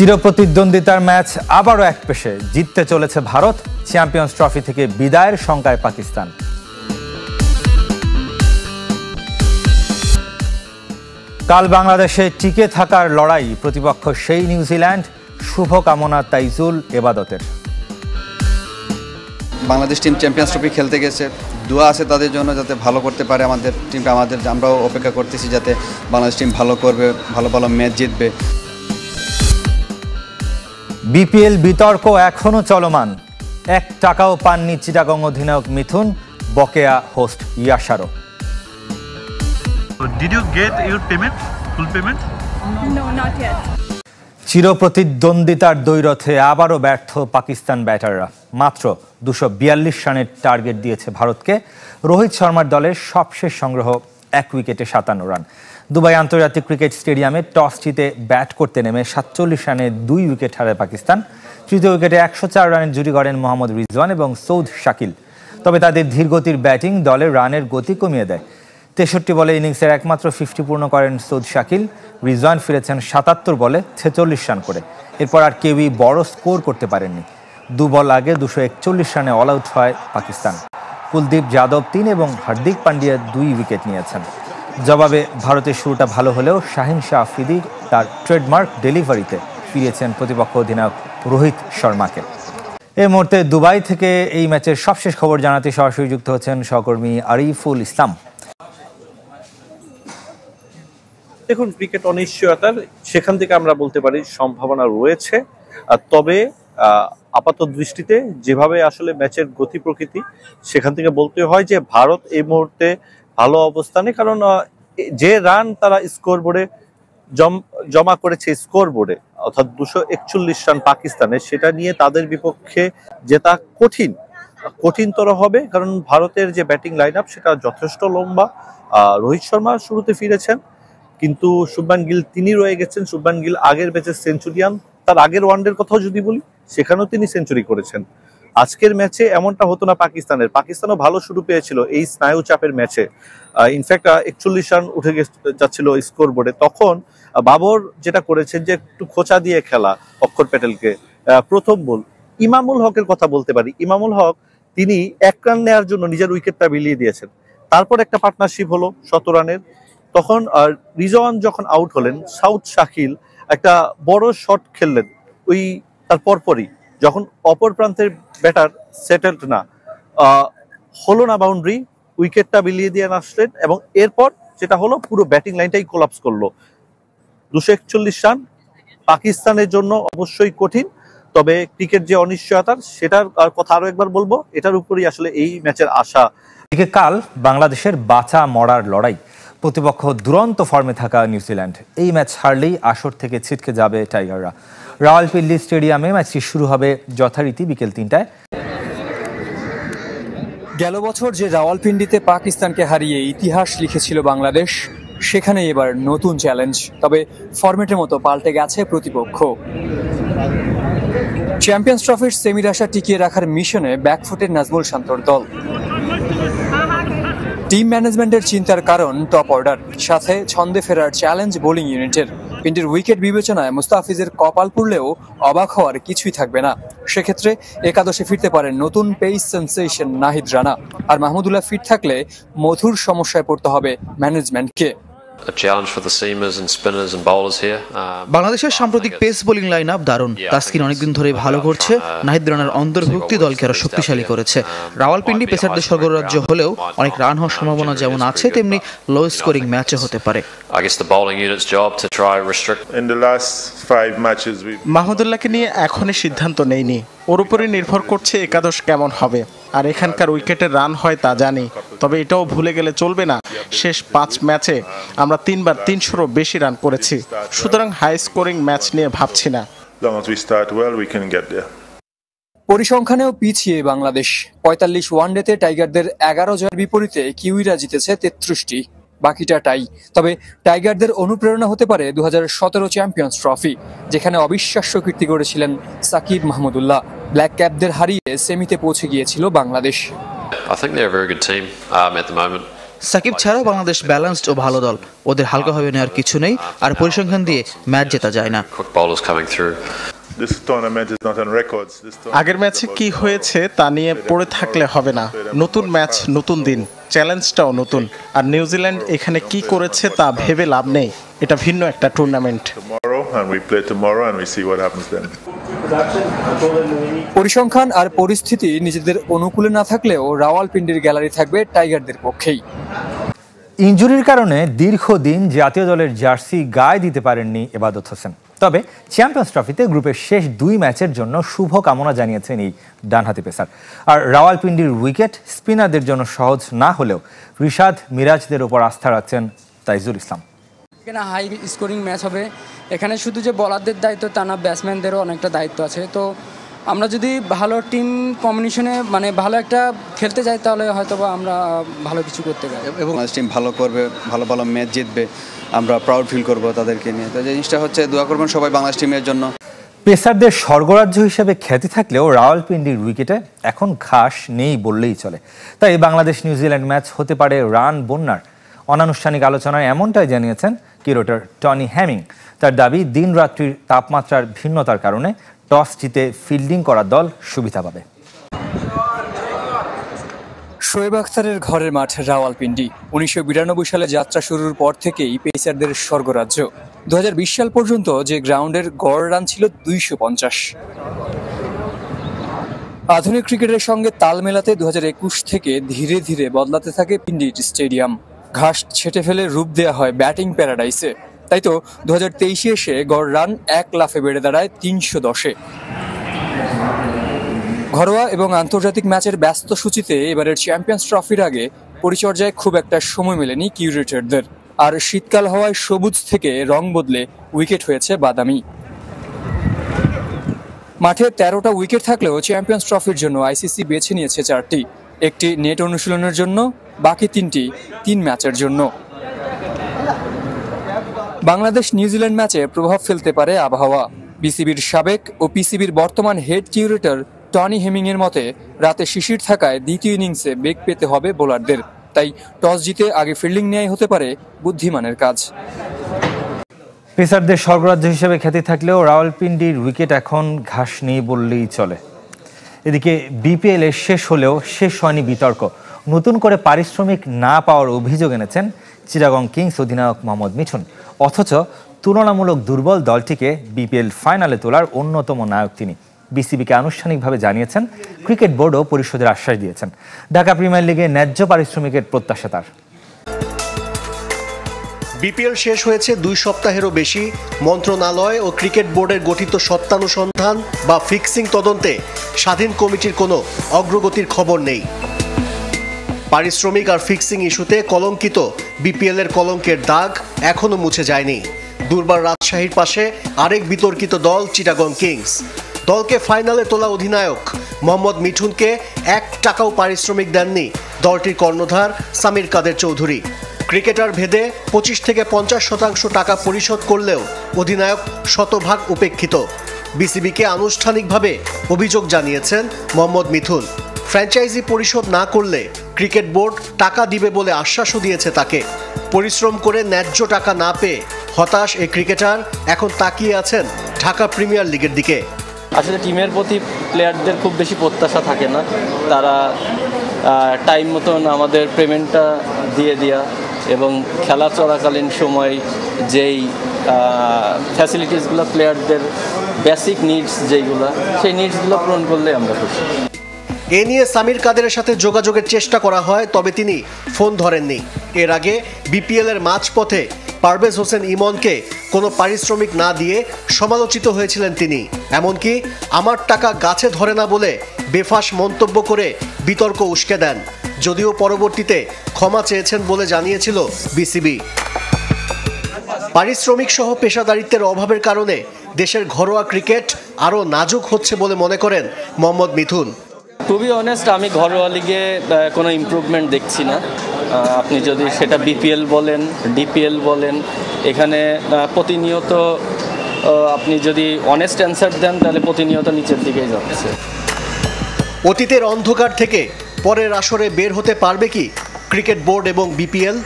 চিরপ্রতিদ্বন্দ্বিতার match আবারও এক পেশে জিততে চলেছে ভারত। চ্যাম্পিয়ন্স ট্রফি থেকে বিদায়ের শঙ্কায় পাকিস্তান। কাল বাংলাদেশে টিকে থাকার লড়াই, প্রতিপক্ষ সেই নিউজিল্যান্ড। শুভকামনা তাইজুল এবাদতের। বাংলাদেশ টিম চ্যাম্পিয়ন্স ট্রফি খেলতে গেছে, দোয়া আছে তাদের জন্য যাতে ভালো করতে পারে আমাদের টিমটা। আমরাও অপেক্ষা করতেছি যাতে বাংলাদেশ টিম ভালো করবে, ভালো ভালো ম্যাচ জিতবে। বিপিএল বিতর্ক এখনো চলমান। 1 টাকাও পাননি চিটাগং অধিনায়ক মিথুন, বকেয়া host ইয়াশারও। Did you get your payment, full payment? No, not yet. চিরপ্রতিদ্বন্দ্বিতার দ্বৈরথে আবারও ব্যর্থ পাকিস্তান ব্যাটাররা। মাত্র 242 রানের টার্গেট দিয়েছে ভারতকে। রোহিত শর্মার দলের সবশেষ সংগ্রহ 1 উইকেটে 57 রান। দুবাই আন্তর্জাতিক ক্রিকেট স্টেডিয়ামে টস জিতে ব্যাট করতে নেমে 47 রানে 2 উইকেট হারায় পাকিস্তান। তৃতীয় উইকেটে 104 রানের জুটি গড়েন মোহাম্মদ রিজওয়ান এবং সৌদ শাকিল। তবে তাদের ধীরগতির ব্যাটিং দলের রানের গতি কমিয়ে দেয়। 63 বলে ইনিংসের একমাত্র 50 পূর্ণ করেন সৌদ শাকিল। রিজওয়ান ফিরেছেন 77 বলে 46 রান করে। এরপর আর কেউই বড় স্কোর করতে পারেননি। 2 বল আগে 241 রানে অল আউট হয় পাকিস্তান। কুলদীপ যাদব 3 এবং হার্দিক পান্ডিয়া 2 উইকেট নিয়েছেন। জবাবে ভারতের শুরুটা ভালো হলেও শাহিন শাহ আফ্রিদি তার ট্রেডমার্ক ডেলিভারিতে ফিরিয়েছেন প্রতিপক্ষ অধিনায়ক রোহিত শর্মাকে। এই মুহূর্তে দুবাই থেকে এই ম্যাচের সবশেষ খবর জানাতে সরাসরি যুক্ত হচ্ছেন সহকর্মী আরিফুল ইসলাম। দেখুন, ক্রিকেট অনিশ্চয়তার সেখান থেকে আমরা বলতে পারি সম্ভাবনা রয়েছে। তবে আপাত দৃষ্টিতে যেভাবে আসলে ম্যাচের গতি প্রকৃতি, সেখান থেকে বলতে হয় যে ভারত এই মুহূর্তে ভালো অবস্থানে। কারণ যে রান তারা স্কোর বোর্ডে জমা করেছে, স্কোর বোর্ডে অর্থাৎ 241 রান পাকিস্তানের, সেটা নিয়ে তাদের বিপক্ষে জেতা কঠিনতর হবে। কারণ ভারতের যে ব্যাটিং লাইন আপ সেটা যথেষ্ট লম্বা। রোহিত শর্মা শুরুতে ফিরেছেন, কিন্তু শুভমান গিল তিনি রয়ে গেছেন। শুভমান গিল আগের ম্যাচের সেঞ্চুরিয়ান। তার আগের ওয়ানডের কথাও যদি বলি, সেখানেও তিনি সেঞ্চুরি করেছেন। আজকের ম্যাচে এমনটা হতো না পাকিস্তানও ভালো শুরু পেয়েছিল এই স্নায়ু চাপের ম্যাচে। ইনফ্যাক্ট 41 রান উঠে যাচ্ছিল স্কোর বোর্ডে। তখন বাবর যেটা করেছেন যে একটু খোঁচা দিয়ে খেলা অক্ষর প্যাটেলকে। প্রথম বল ইমামুল হকের কথা বলতে পারি। ইমামুল হক তিনি 1 রান নেওয়ার জন্য নিজের উইকেটটা বিলিয়ে দিয়েছেন। তারপর একটা পার্টনারশিপ হলো 100 রানের। তখন রিজওয়ান যখন আউট হলেন, সৌদ শাকিল একটা বড় শট খেললেন। ওই তার পরপরই যখন অপর প্রান্তের ব্যাটার সেটেলড না হলো না বাউন্ডারি, উইকেটটা বিলিয়ে দিয়ে আসলেন এবং এরপর যেটা হলো পুরো ব্যাটিং লাইনটাই কোলাপস করলো। 241 রান পাকিস্তানের জন্য অবশ্যই কঠিন। তবে ক্রিকেট যে অনিশ্চয়তার, সেটার কথা আরো একবার বলবো, এটার উপরই আসলে এই ম্যাচের আশা। এদিকে কাল বাংলাদেশের বাঁচা মরার লড়াই, প্রতিপক্ষ দুরন্ত ফর্মে থাকা নিউজিল্যান্ড। এই ম্যাচ হারলেই আসর থেকে ছিটকে যাবে টাইগাররা। রাওয়ালপিন্ডি স্টেডিয়ামে ম্যাচটি শুরু হবে যথারীতি বিকেল 3টায়। গেল বছর যে রাওয়ালপিন্ডিতে পাকিস্তানকে হারিয়ে ইতিহাস লিখেছিল বাংলাদেশ, সেখানে এবার নতুন চ্যালেঞ্জ। তবে ফরম্যাটের মতো পাল্টে গেছে প্রতিপক্ষ। চ্যাম্পিয়ন্স ট্রফির সেমির আশা টিকিয়ে রাখার মিশনে ব্যাকফুটের নাজমুল শান্তর দল। টিম ম্যানেজমেন্টের চিন্তার কারণ টপ অর্ডার, সাথে ছন্দে ফেরার চ্যালেঞ্জ বোলিং ইউনিটের। পিন্ডির উইকেট বিবেচনায় মুস্তাফিজের কপাল পুড়লেও অবাক হওয়ার কিছুই থাকবে না। সেক্ষেত্রে একাদশে ফিরতে পারেন নতুন পেস সেন্সেশন নাহিদ রানা। আর মাহমুদুল্লাহ ফিট থাকলে মধুর সমস্যায় পড়তে হবে ম্যানেজমেন্টকে। বাংলাদেশের সাম্প্রতিক পেস বোলিং লাইন আপ দারুণ। তাসকিন অনেকদিন ধরে ভালো করছে। নাহিদ রানার অন্তর্ভুক্তি দলকে আরো শক্তিশালী করেছে। রাওয়ালপিন্ডি পেসারদের স্বর্গরাজ্য হলেও অনেক রান হওয়ার সম্ভাবনা যেমন আছে, তেমনি লো স্কোরিং ম্যাচে হতে পারে। মাহমুদুল্লাহকে নিয়ে এখনই সিদ্ধান্ত নেইনি। ওর উপরে নির্ভর করছে একাদশ কেমন হবে। আর এখানকার উইকেটের রান হয় তা জানি, তবে এটাও ভুলে গেলে চলবে না, শেষ 5 ম্যাচে আমরা 3বার 300-ও বেশি রান করেছি। সুতরাং হাই স্কোরিং ম্যাচ নিয়ে ভাবছি না। পরিসংখ্যানেও পিছিয়ে বাংলাদেশ। 45 ওয়ানডেতে টাইগারদের 11 জয়ের বিপরীতে কিউইরা জিতেছে 33টি, বাকিটা টাই। তবে টাইগারদের অনুপ্রেরণা হতে পারে 2017 চ্যাম্পিয়ন্স ট্রফি, যেখানে অবিশ্বাস্য কীর্তি গড়েছিলেন সাকিব মাহমুদুল্লাহ। ব্ল্যাক ক্যাপদের হারিয়ে সেমিতে পৌঁছে গিয়েছিল বাংলাদেশ। সাকিব ছাড়াও বাংলাদেশ ব্যালেন্সড ও ভালো দল, ওদের হালকাভাবে নেওয়ার কিছু নেই, আর পরিসংখ্যান দিয়ে ম্যাচ জেতা যায় না। আগের ম্যাচে কি হয়েছে তা নিয়ে পড়ে থাকলে হবে না। নতুন ম্যাচ, নতুন দিন, চ্যালেঞ্জটাও নতুন। আর নিউজিল্যান্ড এখানে কি করেছে তা ভেবে লাভ নেই, এটা ভিন্ন একটা টুর্নামেন্ট। পরিসংখ্যান আর পরিস্থিতি নিজেদের অনুকূলে না থাকলেও রাওয়ালপিন্ডির গ্যালারি থাকবে টাইগারদের পক্ষেই। ইনজুরির কারণে দীর্ঘদিন জাতীয় দলের জার্সি গায়ে দিতে পারেননি এবাদত হোসেন। তবে চ্যাম্পিয়ন্স ট্রফিতে গ্রুপের শেষ 2 ম্যাচের জন্য শুভ কামনা জানিয়েছেন এই ডানহাতি পেসার। আর রাওয়ালপিন্ডির উইকেট স্পিনারদের জন্য সহজ না হলেও রিশাদ মিরাজদের ওপর আস্থা রাখছেন তাইজুল ইসলাম। এখানে হাই স্কোরিং ম্যাচ হবে, এখানে শুধু যে বলারদের দায়িত্ব তা না, ব্যাটসম্যানদেরও অনেকটা দায়িত্ব আছে। তো আমরা যদি ভালো টিম কম্বিনেশনে মানে ভালো একটা খেলতে যাই তাহলে হয়তো বা আমরা ভালো কিছু করতে পারি এবং টিম ভালো করবে, ভালো ভালো ম্যাচ জিতবে, আমরা প্রাউড ফিল করব তাদেরকে নিয়ে। তো জিনিসটা হচ্ছে দোয়া করবেন সবাই বাংলাদেশ টিমের জন্য। পেসারদের স্বর্গরাজ্য হিসেবে খ্যাতি থাকলেও রাওয়ালপিন্ডির উইকেটে এখন ঘাস নেই বললেই চলে। তাই বাংলাদেশ নিউজিল্যান্ড ম্যাচ হতে পারে রান বন্যার। অনানুষ্ঠানিক আলোচনায় এমনটাই জানিয়েছেন কিউরেটর টনি হ্যামিং। তার দাবি, দিন রাত্রির তাপমাত্রার ভিন্নতার কারণে টস জিতে ফিল্ডিং করা দল সুবিধা পাবে। শোয়েব আখতারের ঘরের মাঠ রাওয়ালপিন্ডি। 1992 সালে যাত্রা শুরুর পর থেকেই পেসারদের স্বর্গরাজ্য। 2020 সাল পর্যন্ত যে গ্রাউন্ডের গড় রান ছিল 250। আধুনিক ক্রিকেটের সঙ্গে তাল মেলাতে 2021 থেকে ধীরে ধীরে বদলাতে থাকে পিন্ডি স্টেডিয়াম। ঘাস ছেটে ফেলে রূপ দেওয়া হয় ব্যাটিং প্যারাডাইসে। তাই তো 2023 এসে গড় রান 1 লাফে বেড়ে দাঁড়ায় 310-এ। ঘরোয়া এবং আন্তর্জাতিক ম্যাচের ব্যস্ত সূচিতে এবারের চ্যাম্পিয়ন্স ট্রফির আগে পরিচর্যায় খুব একটা সময় মেলেনি কিউরেটরদের। আর শীতকাল হওয়ায় সবুজ থেকে রং বদলে উইকেট হয়েছে বাদামি। মাঠে 13টা উইকেট থাকলেও চ্যাম্পিয়ন্স ট্রফির জন্য আইসিসি বেছে নিয়েছে 4টি। একটি নেট অনুশীলনের জন্য, বাকি 3টি 3 ম্যাচের জন্য। বাংলাদেশ নিউজিল্যান্ড ম্যাচে প্রভাব ফেলতে পারে আবহাওয়া। বিসিবির সাবেক ও পিসিবির বর্তমান হেড কিউরেটর টনি হেমিং এর মতে, রাতে শিশির থাকায় দ্বিতীয় ইনিংসে বেগ পেতে হবে বোলারদের। তাই টস জিতে আগে ফিল্ডিং নেওয়াই হতে পারে বুদ্ধিমানের কাজ। পেসারদের স্বর্গরাজ্য হিসেবে খ্যাতি থাকলেও রাওয়ালপিন্ডির উইকেট এখন ঘাস নেই বললেই চলে। এদিকে বিপিএল এর শেষ হলেও শেষ হয়নি বিতর্ক। নতুন করে পারিশ্রমিক না পাওয়ার অভিযোগ এনেছেন চিটাগং কিংস অধিনায়ক মোহাম্মদ মিঠুন। অথচ তুলনামূলক দুর্বল দলটিকে বিপিএল ফাইনালে তোলার অন্যতম নায়ক তিনি। বিসিবিকে আনুষ্ঠানিকভাবে জানিয়েছেন, ক্রিকেট বোর্ডও পরিশোধের আশ্বাস দিয়েছেন। ঢাকা প্রিমিয়ার লিগে ন্যায্য পারিশ্রমিকের প্রত্যাশা তার। বিপিএল শেষ হয়েছে 2 সপ্তাহেরও বেশি। মন্ত্রণালয় ও ক্রিকেট বোর্ডের গঠিত সত্যানুসন্ধান বা ফিক্সিং তদন্তে স্বাধীন কমিটির কোনো অগ্রগতির খবর নেই। পারিশ্রমিক আর ফিক্সিং ইস্যুতে কলঙ্কিত বিপিএল এর কলঙ্কের দাগ এখনো মুছে যায়নি। দুর্বার রাজশাহীর পাশে আরেক বিতর্কিত দল চিটাগং কিংস। দলকে ফাইনালে তোলা অধিনায়ক মোহাম্মদ মিঠুনকে 1 টাকাও পারিশ্রমিক দেননি দলটির কর্ণধার সামির কাদের চৌধুরী। ক্রিকেটার ভেদে 25 থেকে 50% টাকা পরিশোধ করলেও অধিনায়ক শতভাগ উপেক্ষিত। বিসিবিকে আনুষ্ঠানিকভাবে অভিযোগ জানিয়েছেন মোহাম্মদ মিঠুন। ফ্র্যাঞ্চাইজি পরিশোধ না করলে ক্রিকেট বোর্ড টাকা দিবে বলে আশ্বাসও দিয়েছে তাকে। পরিশ্রম করে ন্যায্য টাকা না পেয়ে হতাশ এই ক্রিকেটার এখন তাকিয়ে আছেন ঢাকা প্রিমিয়ার লিগের দিকে। আসলে টিমের প্রতি প্লেয়ারদের খুব বেশি প্রত্যাশা থাকে না, তারা টাইম মতন আমাদের পেমেন্টটা দিয়ে দেওয়া এবং খেলা চলাকালীন সময় যেই ফ্যাসিলিটিসগুলো প্লেয়ারদের বেসিক নিডস যেইগুলো, সেই নিডসগুলো পূরণ করলে আমরা খুশি। এ নিয়ে সামির কাদেরের সাথে যোগাযোগের চেষ্টা করা হয়, তবে তিনি ফোন ধরেননি। এর আগে বিপিএল এর মাঝপথে পারভেজ হোসেন ইমনকে কোনো পারিশ্রমিক না দিয়ে সমালোচিত হয়েছিলেন তিনি। এমনকি আমার টাকা গাছে ধরে না বলে বেফাঁস মন্তব্য করে বিতর্ক উস্কে দেন। যদিও পরবর্তীতে ক্ষমা চেয়েছেন বলে জানিয়েছিল বিসিবি। পারিশ্রমিক সহ পেশাদারিত্বের অভাবের কারণে দেশের ঘরোয়া ক্রিকেট আরও নাজুক হচ্ছে বলে মনে করেন Mohammad Mithun. To be honest, আমি ঘরোয়া লিগে কোনো ইমপ্রুভমেন্ট দেখছি না। আপনি যদি সেটা বিপিএল বলেন, ডিপিএল বলেন, এখানে প্রতিনিয়ত আপনি যদি অনেস্ট অ্যান্সার দেন তাহলে প্রতিনিয়ত নিচের দিকেই যাচ্ছে। অতীতের অন্ধকার থেকে পরের আসরে বের হতে পারবে কি ক্রিকেট বোর্ড এবং বিপিএল